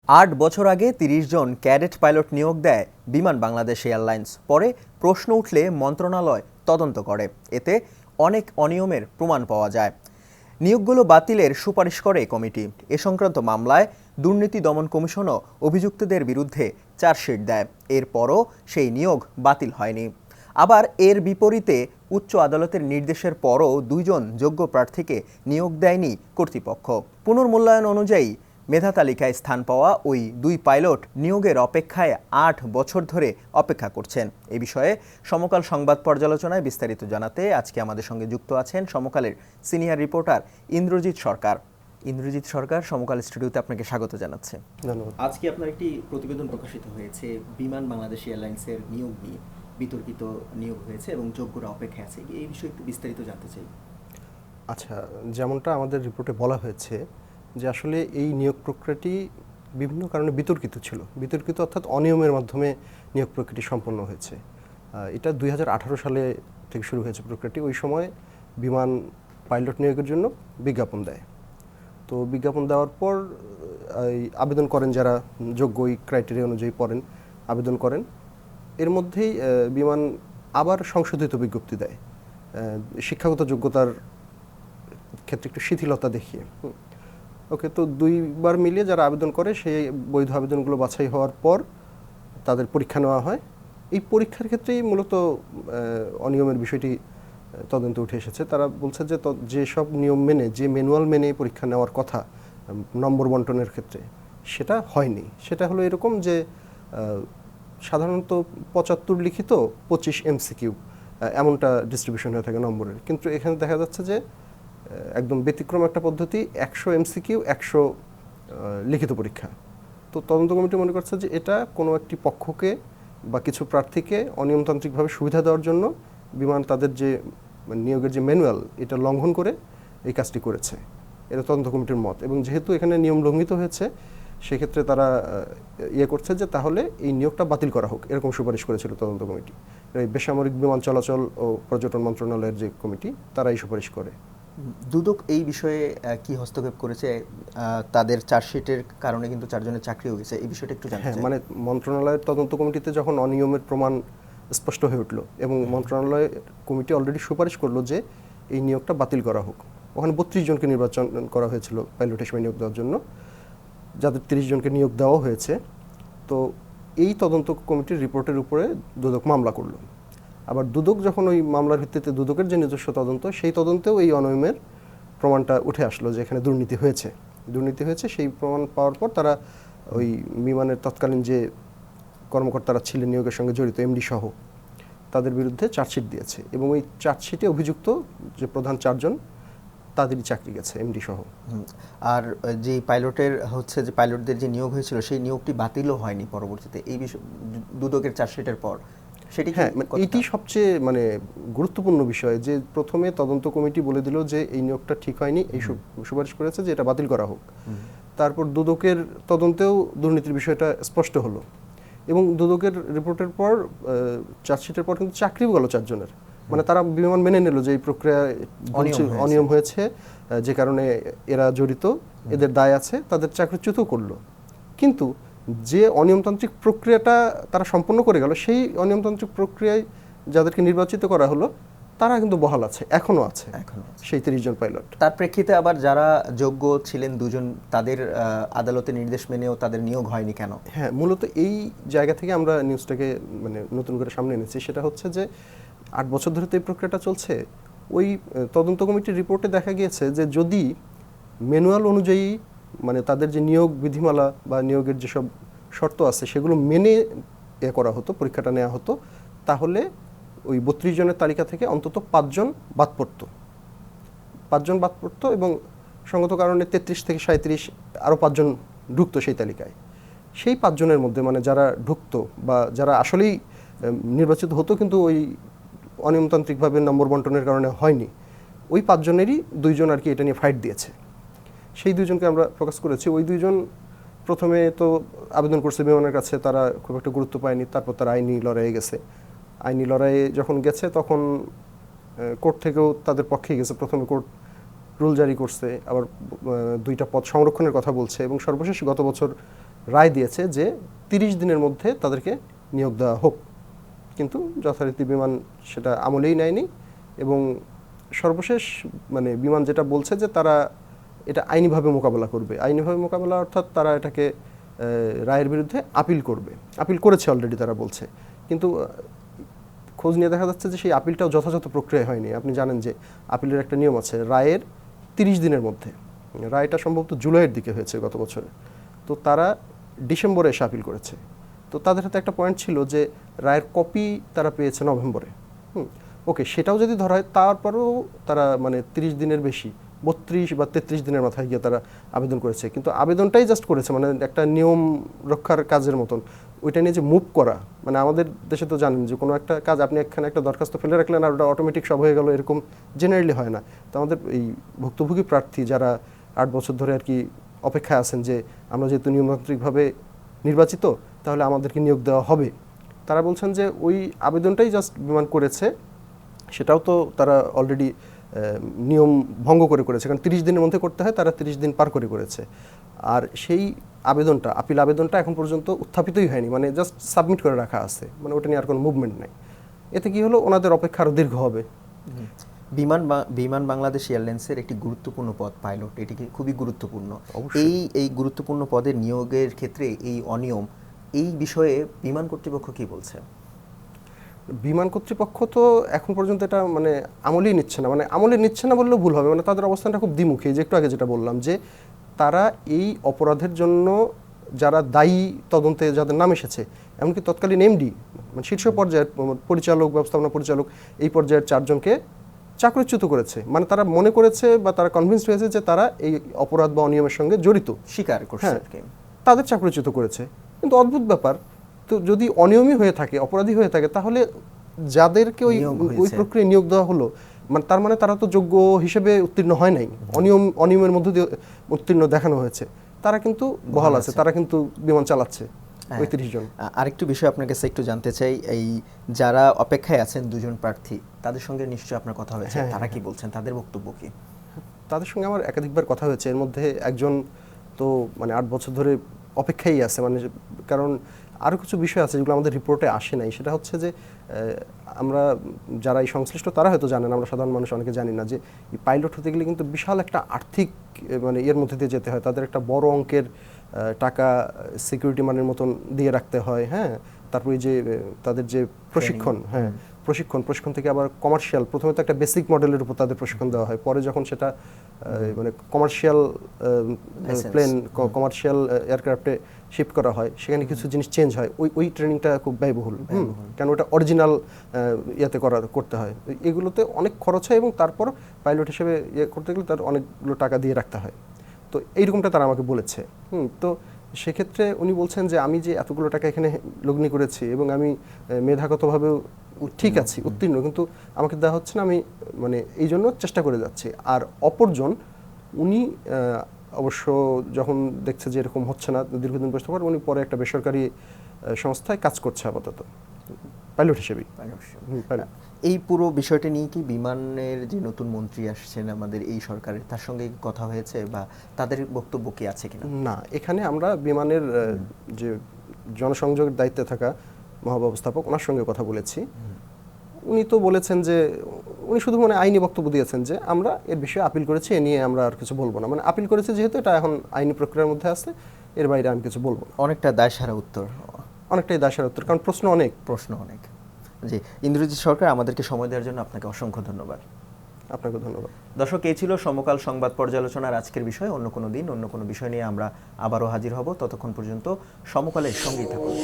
৮ বছর আগে ৩০ জন cadet pilot নিয়োগ দেয় বিমান বাংলাদেশ এয়ারলাইন্স। পরে প্রশ্ন উঠলে মন্ত্রণালয় তদন্ত করে। এতে অনেক অনিয়মের প্রমাণ পাওয়া যায়। নিয়োগগুলো বাতিলের সুপারিশ করে কমিটি। এ সংক্রান্ত মামলায় দুর্নীতি দমন কমিশনও অভিযুক্তদের বিরুদ্ধে চার্জশিট দেয়। এরপরও সেই নিয়োগ বাতিল হয়নি। আবার এর বিপরীতে উচ্চ আদালতের নির্দেশের পরও ২ জন যোগ্য প্রার্থীকে নিয়োগ দেয়নি কর্তৃপক্ষ। পুনর্মূল্যায়ন অনুযায়ী মেধা তালিকায় স্থান পাওয়া ওই ২ পাইলট নিয়োগের অপেক্ষায় ৮ বছর ধরে অপেক্ষা করছেন। এ বিষয়ে সমকাল সংবাদ পর্যালোচনায় বিস্তারিত জানাতে আজকে আমাদের সঙ্গে যুক্ত আছেন সমকালের সিনিয়র রিপোর্টার ইন্দ্রজিৎ সরকার। ইন্দ্রজিৎ সরকার, সমকাল স্টুডিওতে আপনাকে স্বাগত জানাচ্ছে। ধন্যবাদ। আজকে আপনার একটি প্রতিবেদন প্রকাশিত হয়েছে বিমান বাংলাদেশ এয়ারলাইন্সের নিয়োগ নিয়ে। বিতর্কিত নিয়োগ হয়েছে এবং যোগ্যরা অপেক্ষায় আছে। এই বিষয়ে একটু বিস্তারিত জানতে চাই। আচ্ছা, যেমনটা আমাদের রিপোর্টে বলা হয়েছে যে আসলে এই নিয়োগ প্রক্রিয়াটি বিভিন্ন কারণে বিতর্কিত ছিল। বিতর্কিত অর্থাৎ অনিয়মের মাধ্যমে নিয়োগ প্রক্রিয়াটি সম্পন্ন হয়েছে। এটা ২০১৮ সালে থেকে শুরু হয়েছে প্রক্রিয়াটি। ওই সময় বিমান পাইলট নিয়োগের জন্য বিজ্ঞাপন দেয়। তো বিজ্ঞাপন দেওয়ার পর আবেদন করেন যারা যোগ্য, ওই ক্রাইটেরিয়া অনুযায়ী পড়েন, আবেদন করেন। এর মধ্যেই বিমান আবার সংশোধিত বিজ্ঞপ্তি দেয় শিক্ষাগত যোগ্যতার ক্ষেত্রে একটু শিথিলতা দেখিয়ে। ওকে, তো ২বার মিলিয়ে যারা আবেদন করে সেই বৈধ আবেদনগুলো বাছাই হওয়ার পর তাদের পরীক্ষা নেওয়া হয়। এই পরীক্ষার ক্ষেত্রেই মূলত অনিয়মের বিষয়টি তদন্তে উঠে এসেছে। তারা বলছে যে যেসব নিয়ম মেনে, যে ম্যানুয়াল মেনে পরীক্ষা নেওয়ার কথা নম্বর বন্টনের ক্ষেত্রে, সেটা হয়নি। সেটা হলো এরকম যে সাধারণত ৭৫ লিখিত ২৫ এমসিকিউ এমনটা ডিস্ট্রিবিউশন হয়ে থাকে নম্বরের। কিন্তু এখানে দেখা যাচ্ছে যে একদম ব্যতিক্রম একটা পদ্ধতি, ১০০ এমসিকিউ ১০০ লিখিত পরীক্ষা। তো তদন্ত কমিটি মনে করছে যে এটা কোনো একটি পক্ষকে বা কিছু প্রার্থীকে অনিয়মতান্ত্রিকভাবে সুবিধা দেওয়ার জন্য বিমান তাদের যে নিয়োগের যে ম্যানুয়াল, এটা লঙ্ঘন করে এই কাজটি করেছে। এটা তদন্ত কমিটির মত। এবং যেহেতু এখানে নিয়ম লঙ্ঘিত হয়েছে, সেক্ষেত্রে তারা করছে যে তাহলে এই নিয়োগটা বাতিল করা হোক, এরকম সুপারিশ করেছিল তদন্ত কমিটি। এই বেসামরিক বিমান চলাচল ও পর্যটন মন্ত্রণালয়ের যে কমিটি, তারা এই সুপারিশ করে। দুদক এই বিষয়ে কি হস্তক্ষেপ করেছে? তাদের চার্জশিটের কারণে কিন্তু ৪ জনের চাকরি হয়েছে। এই বিষয়টা একটু জানতে চাই। মানে মন্ত্রণালয়ের তদন্ত কমিটিতে যখন অনিয়মের প্রমাণ স্পষ্ট হয়ে উঠল এবং মন্ত্রণালয় কমিটি অলরেডি সুপারিশ করলো যে এই নিয়োগটা বাতিল করা হোক। ওখানে ৩২ জনকে নির্বাচন করা হয়েছিল পাইলট হিসেবে নিয়োগ দেওয়ার জন্য, যাদের ৩০ জনকে নিয়োগ দেওয়া হয়েছে। তো এই তদন্ত কমিটির রিপোর্টের উপরে দুদক মামলা করলো। আবার দুদক যখন ওই মামলার ভিত্তিতে দুদকের যে নিজস্ব তদন্ত, সেই তদন্তেও এই অনিয়মের প্রমাণটা উঠে আসলো যে এখানে দুর্নীতি হয়েছে। সেই প্রমাণ পাওয়ার পর তারা ওই বিমানের তৎকালীন যে কর্মকর্তারা ছিলেন নিয়োগের সঙ্গে জড়িত, এমডি সহ, তাদের বিরুদ্ধে চার্জশিট দিয়েছে। এবং ওই চার্জশিটে অভিযুক্ত যে প্রধান ৪ জন, তাদেরই চাকরি গেছে, এমডি সহ। আর যে পাইলটদের যে নিয়োগ হয়েছিল, সেই নিয়োগটি বাতিলও হয়নি পরবর্তীতে, এই বিষয় দুদকের চার্জশিটের পর। এটি সবচেয়ে গুরুত্বপূর্ণ বিষয় যে প্রথমে তদন্ত কমিটি বলে দিল যে এই নিয়োগটা ঠিক হয়নি, এই সুপারিশ করেছে যে এটা বাতিল করা হোক। তারপর দুদকের তদন্তেও দুর্নীতির বিষয়টা স্পষ্ট হলো এবং দুদকের রিপোর্টের পর, চার্জশিটের পর কিন্তু চাকরিও গেল ৪ জনের। মানে তারা বিমান মেনে নিল যে এই প্রক্রিয়ায় অনিয়ম হয়েছে, যে কারণে এরা জড়িত, এদের দায় আছে, তাদের চাকরিচ্যুত করলো। কিন্তু যে অনিয়মতান্ত্রিক প্রক্রিয়াটা তারা সম্পন্ন করে গেল, সেই অনিয়মতান্ত্রিক প্রক্রিয়ায় যাদেরকে নির্বাচিত করা হলো, তারা কিন্তু বহাল আছে, এখনো আছে সেই ৩০ জন পাইলট। তার প্রেক্ষিতে আবার যারা যোগ্য ছিলেন ২ জন, তাদের আদালতের নির্দেশ মেনেও তাদের নিয়োগ হয়নি কেন? মূলত এই জায়গা থেকে আমরা নিউজটাকে নতুন করে সামনে এনেছি। সেটা হচ্ছে যে ৮ বছর ধরে তো এই প্রক্রিয়াটা চলছে। ওই তদন্ত কমিটির রিপোর্টে দেখা গিয়েছে যে যদি ম্যানুয়াল অনুযায়ী, তাদের যে নিয়োগ বিধিমালা বা নিয়োগের যেসব শর্ত আছে, সেগুলো মেনে করা হতো, পরীক্ষাটা নেওয়া হতো, তাহলে ওই ৩২ জনের তালিকা থেকে অন্তত ৫ জন বাদ পড়তো এবং সঙ্গত কারণে ৩৩ থেকে ৩৭ আরও ৫ জন ঢুকতো সেই তালিকায়। সেই ৫ জনের মধ্যে যারা ঢুকতো বা যারা আসলেই নির্বাচিত হতো কিন্তু ওই অনিয়মতান্ত্রিকভাবে নম্বর বন্টনের কারণে হয়নি, ওই ৫ জনেরই ২ জন আর কি এটা নিয়ে ফাইট দিয়েছে। সেই ২ জনকে আমরা ফোকাস করেছি। ওই ২ জন প্রথমে তো আবেদন করছে বিমানের কাছে, তারা খুব একটা গুরুত্ব পায়নি। তারপর তারা আইনি লড়াইয়ে গেছে। আইনি লড়াইয়ে যখন গেছে, তখন কোর্ট থেকেও তাদের পক্ষেই গেছে। প্রথমে কোর্ট রুল জারি করছে, আবার ২টা পদ সংরক্ষণের কথা বলছে এবং সর্বশেষ গত বছর রায় দিয়েছে যে 30 দিনের মধ্যে তাদেরকে নিয়োগ দেওয়া হোক, কিন্তু যথারীতি বিমান সেটা আমলেই নেয়নি। এবং সর্বশেষ মানে বিমান যেটা বলছে যে তারা এটা আইনিভাবে মোকাবেলা করবে। আইনিভাবে মোকাবেলা অর্থাৎ তারা এটাকে রায়ের বিরুদ্ধে আপিল করবে। আপিল করেছে অলরেডি তারা বলছে, কিন্তু খোঁজ নিয়ে দেখা যাচ্ছে যে সেই আপিলটাও যথাযথ প্রক্রিয়া হয়নি। আপনি জানেন যে আপিলের একটা নিয়ম আছে, রায়ের 30 দিনের মধ্যে। রায়টা সম্ভবত জুলাইয়ের দিকে হয়েছে গত বছরে, তো তারা ডিসেম্বরে এসে আপিল করেছে। তো তাদের হাতে একটা পয়েন্ট ছিল যে রায়ের কপি তারা পেয়েছে নভেম্বরে। ওকে, সেটাও যদি ধরা হয় তারপরেও তারা মানে 30 দিনের বেশি 32 বা 33 দিনের মাথায় গিয়ে তারা আবেদন করেছে, কিন্তু আবেদনটাই জাস্ট করেছে, মানে একটা নিয়ম রক্ষার কাজের মতন। ওইটা নিয়ে যে মুভ করা, মানে আমাদের দেশে তো জানেন যে কোনো একটা কাজ আপনি এখানে একটা দরখাস্ত ফেলে রাখলেন আর ওটা অটোমেটিক সব হয়ে গেল, এরকম জেনারেলি হয় না। তো আমাদের এই ভুক্তভোগী প্রার্থী যারা 8 বছর ধরে আর কি অপেক্ষায় আছেন যে আমরা যেহেতু নিয়মতান্ত্রিকভাবে নির্বাচিত তাহলে আমাদেরকে নিয়োগ দেওয়া হবে, তারা বলছেন যে ওই আবেদনটাই জাস্ট বিমান করেছে, সেটাও তো তারা অলরেডি নিয়ম ভঙ্গ করে করেছে, কারণ 30 দিনের মধ্যে করতে হয়, তারা 30 দিন পার করে করেছে। আর সেই আবেদনটা, আপিল আবেদনটা এখন পর্যন্ত উত্থাপিতই হয়নি, মানে জাস্ট সাবমিট করে রাখা আছে, মানে ওটা নিয়ে আর কোনো মুভমেন্ট নাই। এতে কি হলো, ওনাদের অপেক্ষা আরও দীর্ঘ হবে। বিমান বাংলাদেশ এয়ারলাইন্সের একটি গুরুত্বপূর্ণ পদ পাইলট, এটি কি খুবই গুরুত্বপূর্ণ। এই গুরুত্বপূর্ণ পদে নিয়োগের ক্ষেত্রে এই অনিয়ম, এই বিষয়ে বিমান কর্তৃপক্ষ কি বলছে? বিমান কর্তৃপক্ষ তো এখন পর্যন্ত এটা মানে আমলেই নিচ্ছে না, মানে আমলে নিচ্ছে না বললেও ভুল হবে, মানে তাদের অবস্থানটা খুব দ্বিমুখী। যে একটু আগে যেটা বললাম যে তারা এই অপরাধের জন্য যারা দায়ী তদন্তে যাদের নাম এসেছে, এমনকি তৎকালীন এমডি মানে শীর্ষ পর্যায়ের পরিচালক, ব্যবস্থাপনা পরিচালক, এই পর্যায়ের 4 জনকে চাকরিচ্যুত করেছে। মানে তারা মনে করেছে বা তারা কনভিন্সড হয়েছে যে তারা এই অপরাধ বা অনিয়মের সঙ্গে জড়িত, স্বীকার করছে, তাদের চাকরিচ্যুত করেছে। কিন্তু অদ্ভুত ব্যাপার, তো যদি অনিয়মই হয়ে থাকে, অপরাধী হয়ে থাকে, তাহলে যাদেরকে ওই প্রক্রিয়ায় নিয়োগ দেওয়া হলো, মানে তার মানে তারা তো যোগ্য হিসেবে উত্তীর্ণ হয় নাই, অনিয়মের মধ্য দিয়ে উত্তীর্ণ দেখানো হয়েছে। তারা কিন্তু বহাল আছে, তারা কিন্তু বিমান চালাচ্ছে। 35 জন। আরেকটু বিষয় আপনার কাছে একটু জানতে চাই, এই যারা অপেক্ষায় আছেন 2 জন প্রার্থী, তাদের সঙ্গে নিশ্চয়ই আপনার কথা হয়েছে, তারা কি বলছেন, তাদের বক্তব্য কি? তাদের সঙ্গে আমার একাধিকবার কথা হয়েছে। এর মধ্যে একজন তো মানে 8 বছর ধরে অপেক্ষাই আছে, মানে কারণ আরও কিছু বিষয় আছে যেগুলো আমাদের রিপোর্টে আসে নাই। সেটা হচ্ছে যে আমরা যারা এই সংশ্লিষ্ট তারা হয়তো জানেন, আমরা সাধারণ মানুষ অনেকে জানি না যে এই পাইলট হতে গেলে কিন্তু বিশাল একটা আর্থিক মানে এর মধ্যে দিয়ে যেতে হয়। তাদের একটা বড় অঙ্কের টাকা সিকিউরিটি মানের মতন দিয়ে রাখতে হয়। হ্যাঁ, তারপরে যে তাদের যে প্রশিক্ষণ, প্রশিক্ষণ থেকে আবার কমার্শিয়াল, প্রথমে তো একটা বেসিক মডেলের উপর তাদের প্রশিক্ষণ দেওয়া হয়, পরে যখন সেটা মানে কমার্শিয়াল প্লেন, কমার্শিয়াল এয়ারক্রাফটে শিফট করা হয়, সেখানে কিছু জিনিস চেঞ্জ হয়। ওই ট্রেনিংটা খুব ব্যয়বহুল, কেন ওটা অরিজিনাল ইয়েতে করতে হয়। এগুলোতে অনেক খরচ হয় এবং তারপর পাইলট হিসেবে ইয়ে করতে গেলে তার অনেকগুলো টাকা দিয়ে রাখতে হয়। তো এইরকমটা তারা আমাকে বলেছে। তো সেক্ষেত্রে উনি বলছেন যে আমি যে এতগুলো টাকা এখানে লগ্নি করেছি এবং আমি মেধাগতভাবেও ঠিক আছি, উত্তীর্ণ, কিন্তু আমাকে দেওয়া হচ্ছে না, আমি মানে এই জন্য চেষ্টা করে যাচ্ছি। আর অপরজন উনি অবশ্য যখন দেখছে যে এরকম হচ্ছে না দীর্ঘদিন বসতে পারে, উনি পরে একটা বেসরকারি সংস্থায় কাজ করছে আপাতত পাইলট হিসেবেই। এই পুরো বিষয়টা নিয়ে কি বিমানের যে নতুন মন্ত্রী আসছেন আমাদের এই সরকারের, তার সঙ্গে কথা হয়েছে বা তাদের বক্তব্য কি আছে কিনা? না, এখানে আমরা বিমানের যে জনসংযোগের দায়িত্বে থাকা মহাব্যবস্থাপক, ওনার সঙ্গে কথা বলেছি। উনি তো বলেছেন যে উনি শুধু মানে আইনি বক্তব্য দিয়েছেন যে আমরা এর বিষয়ে আপিল করেছি, এ নিয়ে আমরা আর কিছু বলবো না। মানে আপিল করেছে যেহেতু এটা এখন আইনি প্রক্রিয়ার মধ্যে আছে, এর বাইরে আমি কিছু বলবো না। অনেকটা দায়সারা উত্তর, অনেকটাই দায়সারা উত্তর, কারণ প্রশ্ন অনেক। জি, ইন্দ্রজিৎ সরকার, আমাদেরকে সময় দেওয়ার জন্য আপনাকে অসংখ্য ধন্যবাদ। আপনাকে ধন্যবাদ। দর্শক, এই ছিল সমকাল সংবাদ পর্যালোচনার আজকের বিষয়। অন্য কোনো দিন অন্য কোনো বিষয় নিয়ে আমরা আবারও হাজির হব। ততক্ষণ পর্যন্ত সমকালের সঙ্গেই থাকুন।